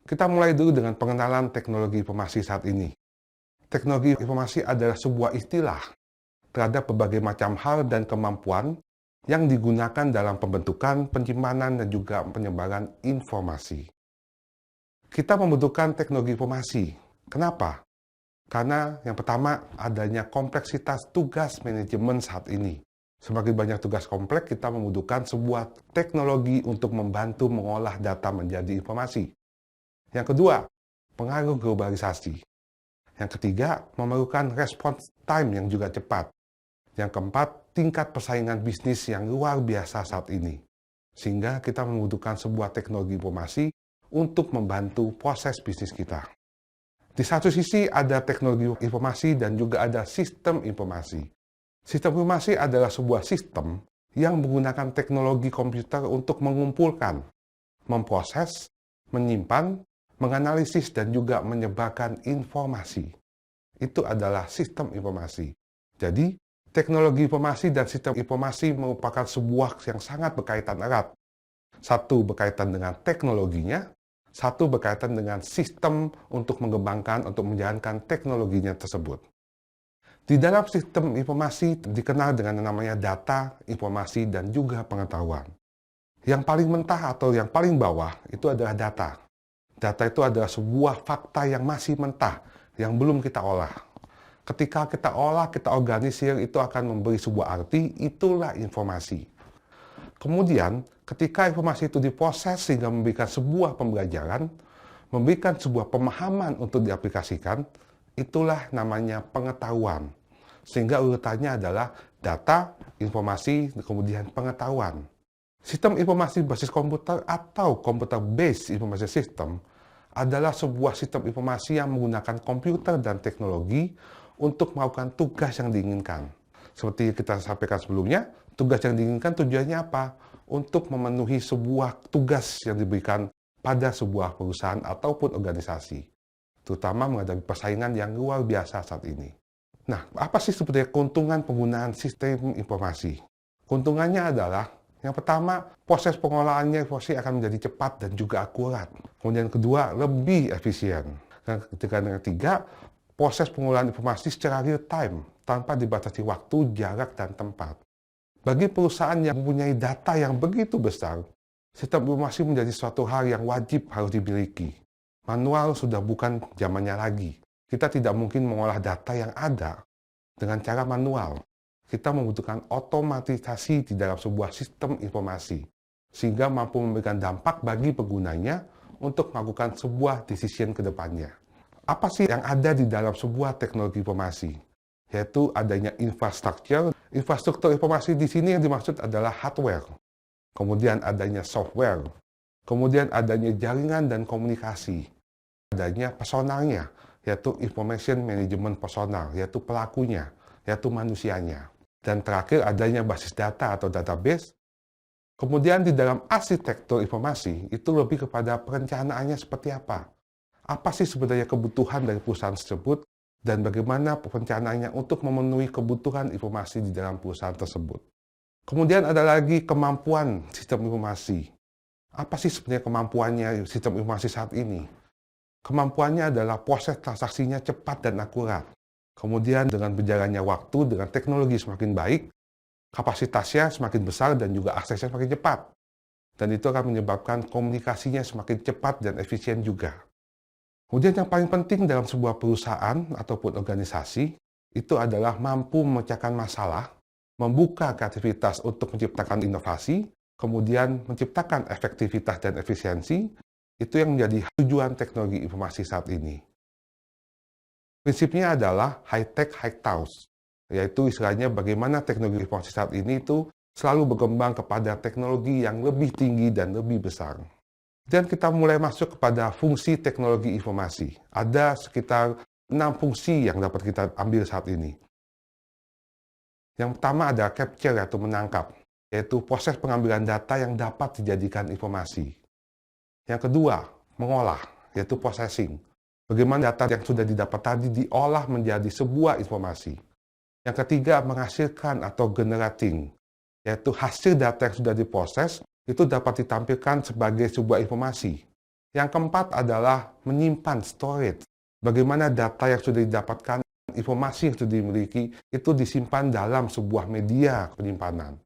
Kita mulai dulu dengan pengenalan teknologi informasi saat ini. Teknologi informasi adalah sebuah istilah terhadap berbagai macam hal dan kemampuan yang digunakan dalam pembentukan, penyimpanan, dan juga penyebaran informasi. Kita membutuhkan teknologi informasi. Kenapa? Karena yang pertama, adanya kompleksitas tugas manajemen saat ini. Semakin banyak tugas kompleks, kita membutuhkan sebuah teknologi untuk membantu mengolah data menjadi informasi. Yang kedua, pengaruh globalisasi. Yang ketiga, memerlukan response time yang juga cepat. Yang keempat, tingkat persaingan bisnis yang luar biasa saat ini. Sehingga kita membutuhkan sebuah teknologi informasi untuk membantu proses bisnis kita. Di satu sisi ada teknologi informasi dan juga ada sistem informasi. Sistem informasi adalah sebuah sistem yang menggunakan teknologi komputer untuk mengumpulkan, memproses, menyimpan, menganalisis, dan juga menyebarkan informasi. Itu adalah sistem informasi. Jadi, teknologi informasi dan sistem informasi merupakan sebuah yang sangat berkaitan erat. Satu berkaitan dengan teknologinya, satu berkaitan dengan sistem untuk mengembangkan, untuk menjalankan teknologinya tersebut. Di dalam sistem informasi dikenal dengan namanya data, informasi, dan juga pengetahuan. Yang paling mentah atau yang paling bawah itu adalah data. Data itu adalah sebuah fakta yang masih mentah, yang belum kita olah. Ketika kita olah, kita organisir, itu akan memberi sebuah arti, itulah informasi. Kemudian, ketika informasi itu diproses sehingga memberikan sebuah pembelajaran, memberikan sebuah pemahaman untuk diaplikasikan, itulah namanya pengetahuan. Sehingga urutannya adalah data, informasi, kemudian pengetahuan. Sistem informasi basis komputer atau computer based information system adalah sebuah sistem informasi yang menggunakan komputer dan teknologi untuk melakukan tugas yang diinginkan. Seperti kita sampaikan sebelumnya, tugas yang diinginkan tujuannya apa? Untuk memenuhi sebuah tugas yang diberikan pada sebuah perusahaan ataupun organisasi, terutama menghadapi persaingan yang luar biasa saat ini. Nah, apa sih sebenarnya keuntungan penggunaan sistem informasi? Keuntungannya adalah, yang pertama, proses pengolahannya informasi akan menjadi cepat dan juga akurat. Kemudian kedua, lebih efisien. Dan ketiga, proses pengolahan informasi secara real time, tanpa dibatasi waktu, jarak, dan tempat. Bagi perusahaan yang mempunyai data yang begitu besar, sistem informasi menjadi suatu hal yang wajib harus dimiliki. Manual sudah bukan zamannya lagi. Kita tidak mungkin mengolah data yang ada dengan cara manual. Kita membutuhkan otomatisasi di dalam sebuah sistem informasi, sehingga mampu memberikan dampak bagi penggunanya untuk melakukan sebuah decision ke depannya. Apa sih yang ada di dalam sebuah teknologi informasi? Yaitu adanya infrastruktur. Infrastruktur informasi di sini yang dimaksud adalah hardware. Kemudian adanya software. Kemudian adanya jaringan dan komunikasi. Adanya personalnya, yaitu information management personal, yaitu pelakunya, yaitu manusianya. Dan terakhir adanya basis data atau database. Kemudian di dalam arsitektur informasi itu lebih kepada perencanaannya seperti apa. Apa sih sebenarnya kebutuhan dari perusahaan tersebut dan bagaimana perencanaannya untuk memenuhi kebutuhan informasi di dalam perusahaan tersebut. Kemudian ada lagi kemampuan sistem informasi. Apa sih sebenarnya kemampuannya sistem informasi saat ini? Kemampuannya adalah proses transaksinya cepat dan akurat. Kemudian dengan berjalannya waktu, dengan teknologi semakin baik, kapasitasnya semakin besar dan juga aksesnya semakin cepat. Dan itu akan menyebabkan komunikasinya semakin cepat dan efisien juga. Kemudian yang paling penting dalam sebuah perusahaan ataupun organisasi, itu adalah mampu memecahkan masalah, membuka kreativitas untuk menciptakan inovasi, kemudian menciptakan efektivitas dan efisiensi. Itu yang menjadi tujuan teknologi informasi saat ini. Prinsipnya adalah high-tech, high-touch, yaitu istilahnya bagaimana teknologi informasi saat ini itu selalu berkembang kepada teknologi yang lebih tinggi dan lebih besar. Dan kita mulai masuk kepada fungsi teknologi informasi. Ada sekitar 6 fungsi yang dapat kita ambil saat ini. Yang pertama ada capture atau menangkap, yaitu proses pengambilan data yang dapat dijadikan informasi. Yang kedua, mengolah, yaitu processing. Bagaimana data yang sudah didapat tadi diolah menjadi sebuah informasi. Yang ketiga, menghasilkan atau generating, yaitu hasil data yang sudah diproses, itu dapat ditampilkan sebagai sebuah informasi. Yang keempat adalah menyimpan storage. Bagaimana data yang sudah didapatkan, informasi yang sudah dimiliki, itu disimpan dalam sebuah media penyimpanan.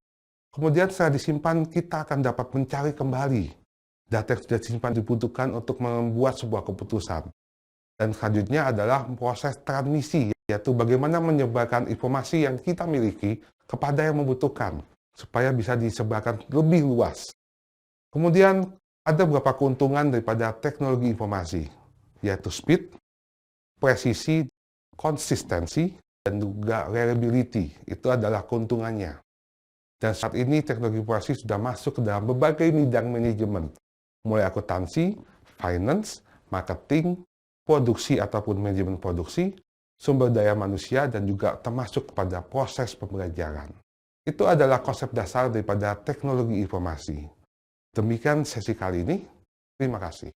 Kemudian setelah disimpan, kita akan dapat mencari kembali data yang sudah disimpan dibutuhkan untuk membuat sebuah keputusan. Dan selanjutnya adalah proses transmisi, yaitu bagaimana menyebarkan informasi yang kita miliki kepada yang membutuhkan, supaya bisa disebarkan lebih luas. Kemudian, ada beberapa keuntungan daripada teknologi informasi, yaitu speed, presisi, konsistensi, dan juga reliability. Itu adalah keuntungannya. Dan saat ini teknologi informasi sudah masuk ke dalam berbagai bidang manajemen, mulai akuntansi, finance, marketing, produksi ataupun manajemen produksi, sumber daya manusia, dan juga termasuk kepada proses pembelajaran. Itu adalah konsep dasar daripada teknologi informasi. Demikian sesi kali ini. Terima kasih.